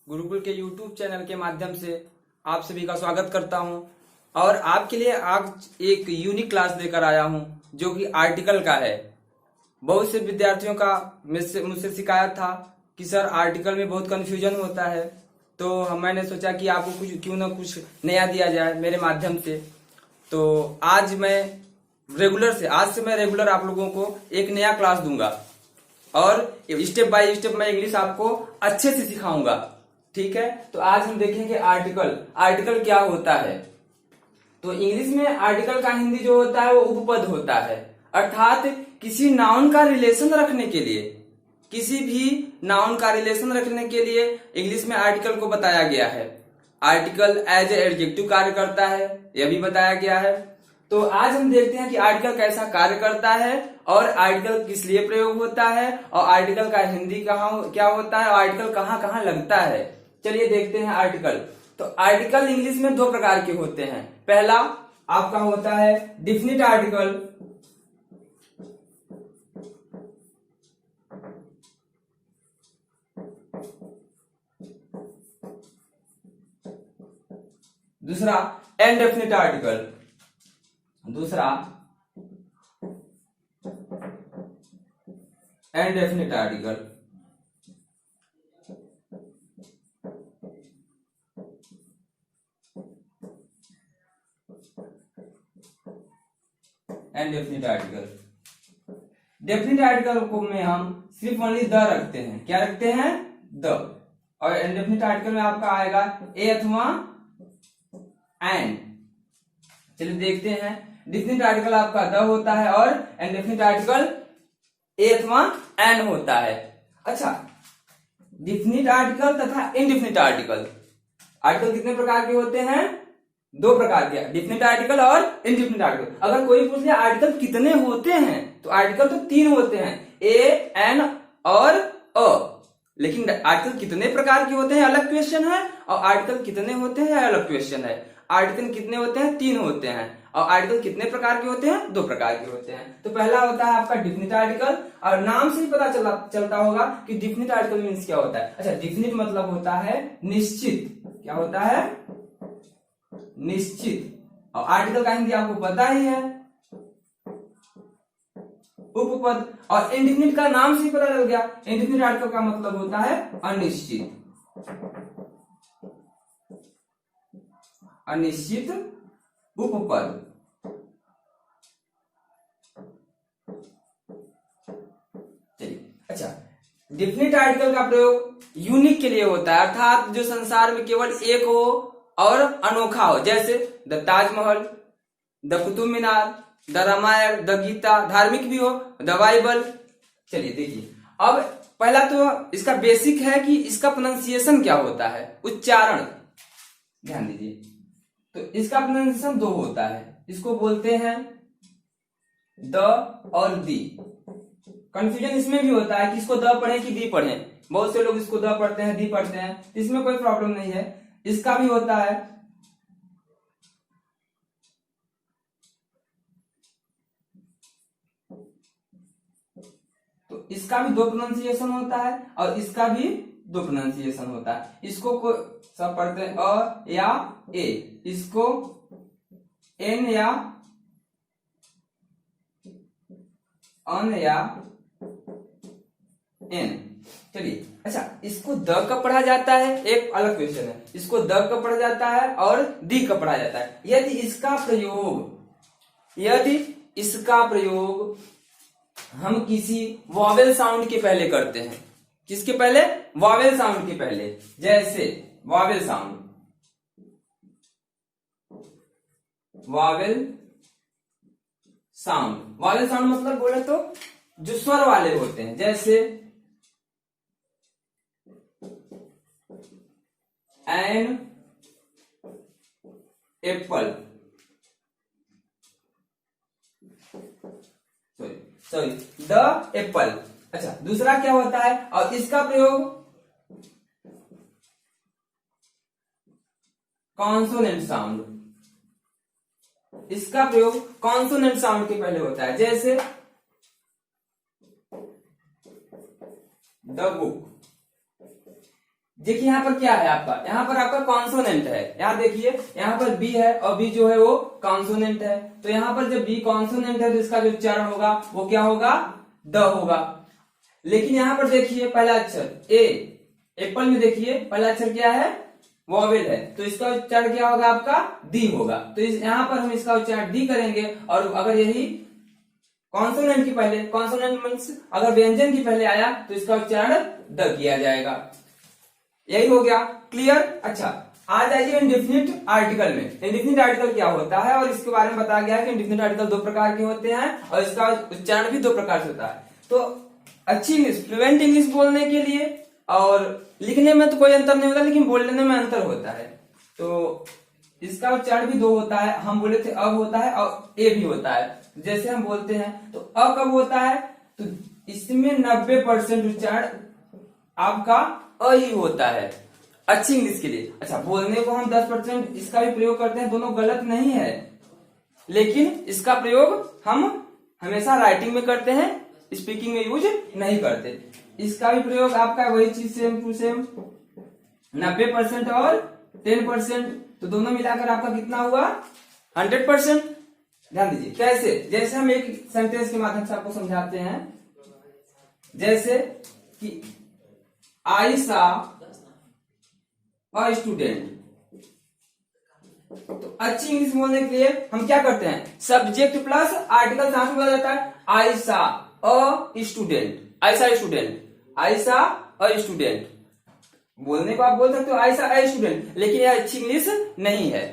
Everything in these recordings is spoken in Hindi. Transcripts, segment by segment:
गुरुकुल के YouTube चैनल के माध्यम से आप सभी का स्वागत करता हूं और आपके लिए आज एक यूनिक क्लास लेकर आया हूं जो कि आर्टिकल का है। बहुत से विद्यार्थियों का मुझसे शिकायत था कि सर आर्टिकल में बहुत कंफ्यूजन होता है, तो मैंने सोचा कि आपको कुछ क्यों ना कुछ नया दिया जाए मेरे माध्यम से। तो आज से मैं रेगुलर आप लोगों को एक नया क्लास दूंगा और स्टेप बाय स्टेप मैं इंग्लिश आपको अच्छे से सिखाऊंगा। ठीक है, तो आज हम देखेंगे आर्टिकल क्या होता है। तो इंग्लिश में आर्टिकल का हिंदी जो होता है वो उपपद होता है, अर्थात किसी नाउन का रिलेशन रखने के लिए, किसी भी नाउन का रिलेशन रखने के लिए इंग्लिश में आर्टिकल को बताया गया है। आर्टिकल एज ए एडजेक्टिव कार्य करता है, यह भी बताया गया है। तो आज हम देखते हैं कि आर्टिकल कैसा कार्य करता है और आर्टिकल किस लिए प्रयोग होता है और आर्टिकल का हिंदी क्या होता है और आर्टिकल कहाँ कहाँ लगता है। चलिए देखते हैं आर्टिकल। तो आर्टिकल इंग्लिश में दो प्रकार के होते हैं। पहला आपका होता है डिफिनिट आर्टिकल, दूसरा indefinite article. Indefinite article. Indefinite article. Definite article को में हम सिर्फ ओनली द रखते हैं। क्या रखते हैं? द। और इनडेफिनिट आर्टिकल में आपका आएगा ए अथवा एन। चलिए देखते हैं। डेफिनिट आर्टिकल आपका द होता है और इनडेफिनिट आर्टिकल ए अथवा एन होता है। अच्छा, डेफिनिट आर्टिकल तथा इनडेफिनिट आर्टिकल कितने प्रकार के होते हैं? दो प्रकार के, डेफिनिट आर्टिकल और इनडेफिनिट आर्टिकल। अगर कोई पूछ ले आर्टिकल कितने होते हैं तो आर्टिकल तो तीन होते हैं, ए एन और अ। लेकिन आर्टिकल कितने प्रकार के होते हैं अलग क्वेश्चन है, और आर्टिकल कितने होते हैं अलग क्वेश्चन है। आर्टिकल कितने होते हैं? तीन होते हैं। और आर्टिकल कितने प्रकार के होते हैं? दो प्रकार के होते हैं। तो पहला होता है आपका डेफिनिट आर्टिकल, और नाम से ही पता चलता होगा कि डेफिनिट आर्टिकल मीन्स क्या होता है। अच्छा, डेफिनिट मतलब होता है निश्चित। क्या होता है? निश्चित। और आर्टिकल का हिंदी आपको पता ही है, उपपद। और इंडेफिनिट का नाम से ही पता चल गया, इंडेफिनिट आर्टिकल का मतलब होता है अनिश्चित। अनिश्चित उपपद। चलिए, अच्छा, डेफिनिट आर्टिकल का प्रयोग यूनिक के लिए होता है, अर्थात जो संसार में केवल एक हो और अनोखा हो, जैसे the Taj Mahal, the Qutub Minar, the Ramayana, the Gita. धार्मिक भी हो, द बाइबल। चलिए देखिए, अब पहला तो इसका बेसिक है कि इसका प्रोनाउंसिएशन क्या होता है, उच्चारण। ध्यान दीजिए, तो इसका प्रोनाउंसिएशन दो होता है, इसको बोलते हैं द और दी। कंफ्यूजन इसमें भी होता है कि इसको द पढ़े कि दी पढ़े। बहुत से लोग इसको द पढ़ते हैं, दी पढ़ते हैं, इसमें कोई प्रॉब्लम नहीं है। इसका भी होता है तो इसका भी दो प्रोनाउंसिएशन होता है और इसका भी दो प्रोनाउंसिएशन होता है। इसको सब पढ़ते हैं अ या ए, इसको एन या अन या एन। चलिए, अच्छा, इसको द कब पढ़ा जाता है, एक अलग क्वेश्चन है। इसको द कब पढ़ा जाता है और दी कब पढ़ा जाता है। यदि इसका प्रयोग हम किसी वॉवेल साउंड के पहले करते हैं। किसके पहले? वॉवेल साउंड के पहले। जैसे वॉवेल साउंड, वॉवेल साउंड मतलब बोले तो जो स्वर वाले होते हैं, जैसे an apple, sorry the apple. अच्छा, दूसरा क्या होता है, और इसका प्रयोग कॉन्सोनेंट साउंड, इसका प्रयोग कॉन्सोनेंट साउंड के पहले होता है, जैसे द बुक, देखिए यहाँ पर क्या है आपका, यहाँ पर आपका कॉन्सोनेंट है। यहाँ देखिए यहाँ पर बी है और बी जो है वो कॉन्सोनेंट है। तो यहाँ पर जब बी कॉन्सोनेंट है तो इसका जो उच्चारण होगा वो क्या होगा, द होगा। लेकिन यहाँ पर देखिए पहला अक्षर ए, एप्पल में देखिए पहला अक्षर क्या है, वॉवेल है, तो इसका उच्चारण क्या होगा आपका, दी होगा। तो यहाँ पर हम इसका उच्चारण डी करेंगे। और अगर यही कॉन्सोनेंट की पहले, कॉन्सोनेंट मींस अगर व्यंजन की पहले आया तो इसका उच्चारण द किया जाएगा। यही हो गया, क्लियर। अच्छा, आ जाइए इंडेफिनिट आर्टिकल में। इंडेफिनिट आर्टिकल क्या होता है और इसके बारे में बताया गया है कि इंडेफिनिट आर्टिकल दो प्रकार के होते हैं और इसका उच्चारण भी दो प्रकार से होता है। तो अच्छी इंग्लिश, फ्लुएंट इंग्लिश बोलने के लिए और लिखने में तो कोई अंतर नहीं होता, लेकिन बोलने में अंतर होता है। तो इसका उच्चारण भी दो होता है। हम बोले थे अब होता है और ए भी होता है। जैसे हम बोलते हैं तो अ कब होता है, तो इसमें 90% उच्चारण आपका अ ही होता है अच्छी इंग्लिश के लिए। अच्छा, बोलने को हम 10% इसका भी प्रयोग करते हैं, दोनों गलत नहीं है, लेकिन इसका प्रयोग हम हमेशा राइटिंग में करते हैं, स्पीकिंग में यूज नहीं करते। इसका भी प्रयोग आपका वही चीज सेम टू सेम 90% और 10%, तो दोनों मिलाकर आपका कितना हुआ, 100%। ध्यान दीजिए कैसे, जैसे हम एक सेंटेंस के माध्यम से आपको समझाते हैं। जैसे कि आई सा अ स्टूडेंट, तो अच्छी इंग्लिश बोलने के लिए हम क्या करते हैं, सब्जेक्ट प्लस आर्टिकल साथ में बोला जाता है। आई सा अ स्टूडेंट, आई सा स्टूडेंट, आई सा अ स्टूडेंट। बोलने को आप बोल सकते हो आई सा अ स्टूडेंट, लेकिन यह अच्छी इंग्लिश नहीं है,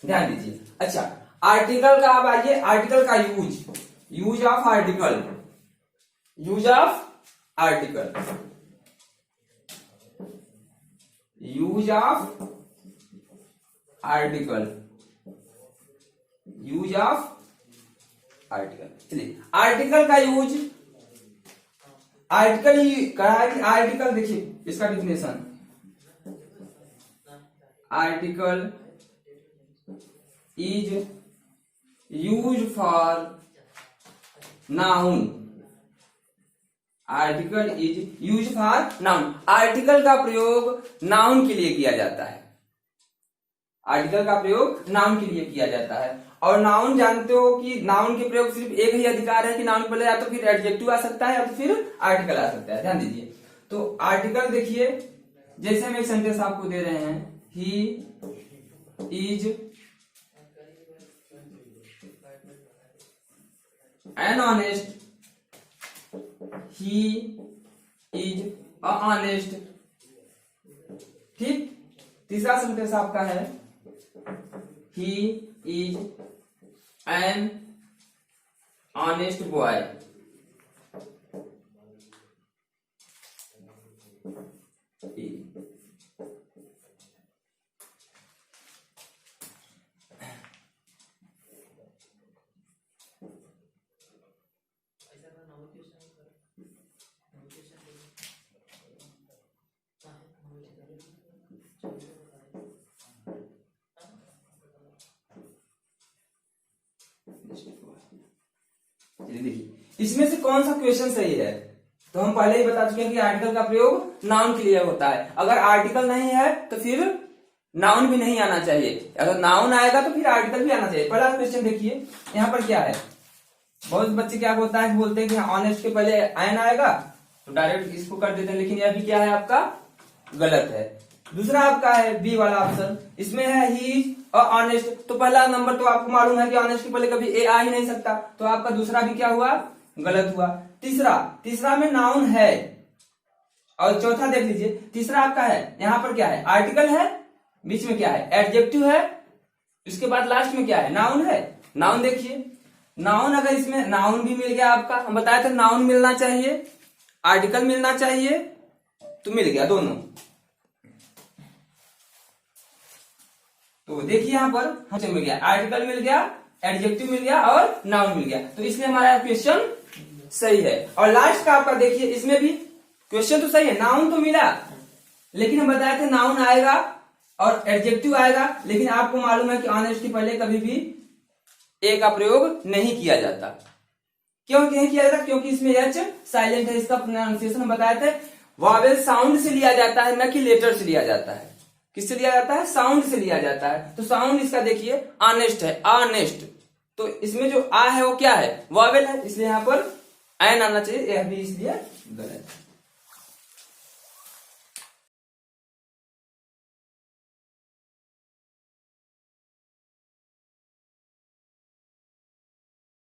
ध्यान दीजिए। अच्छा, आर्टिकल का अब आइए, आर्टिकल का use, use of article, use of article, use of article, use of article. चलिए, आर्टिकल का यूज, आर्टिकल ही कहा है कि आर्टिकल, देखिए इसका definition, article is use for noun, article is use for noun. Article का प्रयोग नाउन के लिए किया जाता है, आर्टिकल का प्रयोग नाउन के लिए किया जाता है। और नाउन जानते हो कि नाउन के प्रयोग सिर्फ एक ही अधिकार है कि नाउन पहले या तो फिर एडजेक्टिव आ सकता है या तो फिर आर्टिकल आ सकता है, ध्यान दीजिए। तो आर्टिकल देखिए, जैसे हम एक सेंटेंस आपको दे रहे हैं, he is an honest, he is a honest, ठीक। तीसरा सेंटेंस आपका है, he is an honest boy, देखिए इसमें से कौन सा क्वेश्चन सही है। तो हम पहले ही बता चुके हैं कि आर्टिकल का प्रयोग नाउन के लिए होता है। अगर आर्टिकल नहीं है तो फिर नाउन भी नहीं आना चाहिए, अगर नाउन आएगा तो फिर आर्टिकल भी आना चाहिए। पहला क्वेश्चन देखिए, यहाँ पर क्या है, बहुत बच्चे क्या होता है, बोलते हैं कि ऑनेस्ट के पहले एन आएगा तो डायरेक्ट इसको कर देते हैं, लेकिन यह भी क्या है आपका गलत है। दूसरा आपका है बी वाला ऑप्शन, इसमें है ही इज ऑनेस्ट, तो पहला नंबर तो आपको मालूम है कि ऑनेस्ट के पहले कभी ए आ ही नहीं सकता, तो आपका दूसरा भी क्या हुआ, गलत हुआ। तीसरा में नाउन है, और चौथा देख लीजिए, तीसरा आपका है, यहाँ पर क्या है, आर्टिकल है, बीच में क्या है, एडजेक्टिव है, इसके बाद लास्ट में क्या है, नाउन है। नाउन देखिए, नाउन अगर इसमें नाउन भी मिल गया आपका, हम बताए थे नाउन मिलना चाहिए, आर्टिकल मिलना चाहिए, तो मिल गया दोनों। तो देखिए यहाँ पर हमसे मिल गया, आर्टिकल मिल गया, एडजेक्टिव मिल गया और नाउन मिल गया, तो इसलिए हमारा क्वेश्चन सही है। और लास्ट का आपका देखिए, इसमें भी क्वेश्चन तो सही है, नाउन तो मिला, लेकिन हम बताए थे नाउन आएगा और एडजेक्टिव आएगा, लेकिन आपको मालूम है कि ऑनेस्ट के पहले कभी भी ए का प्रयोग नहीं किया जाता। क्यों नहीं किया जाता, क्योंकि इसमें एच साइलेंट है, इसका प्रोनाउंसिएशन हम बताए थे वावेल साउंड से लिया जाता है, न कि लेटर से लिया जाता है। किससे लिया जाता है? साउंड से लिया जाता है। तो साउंड इसका देखिए ऑनेस्ट है, ऑनेस्ट। तो इसमें जो आ है वो क्या है? वावेल है, इसलिए यहां पर एन आना चाहिए, यह भी इसलिए गलत है।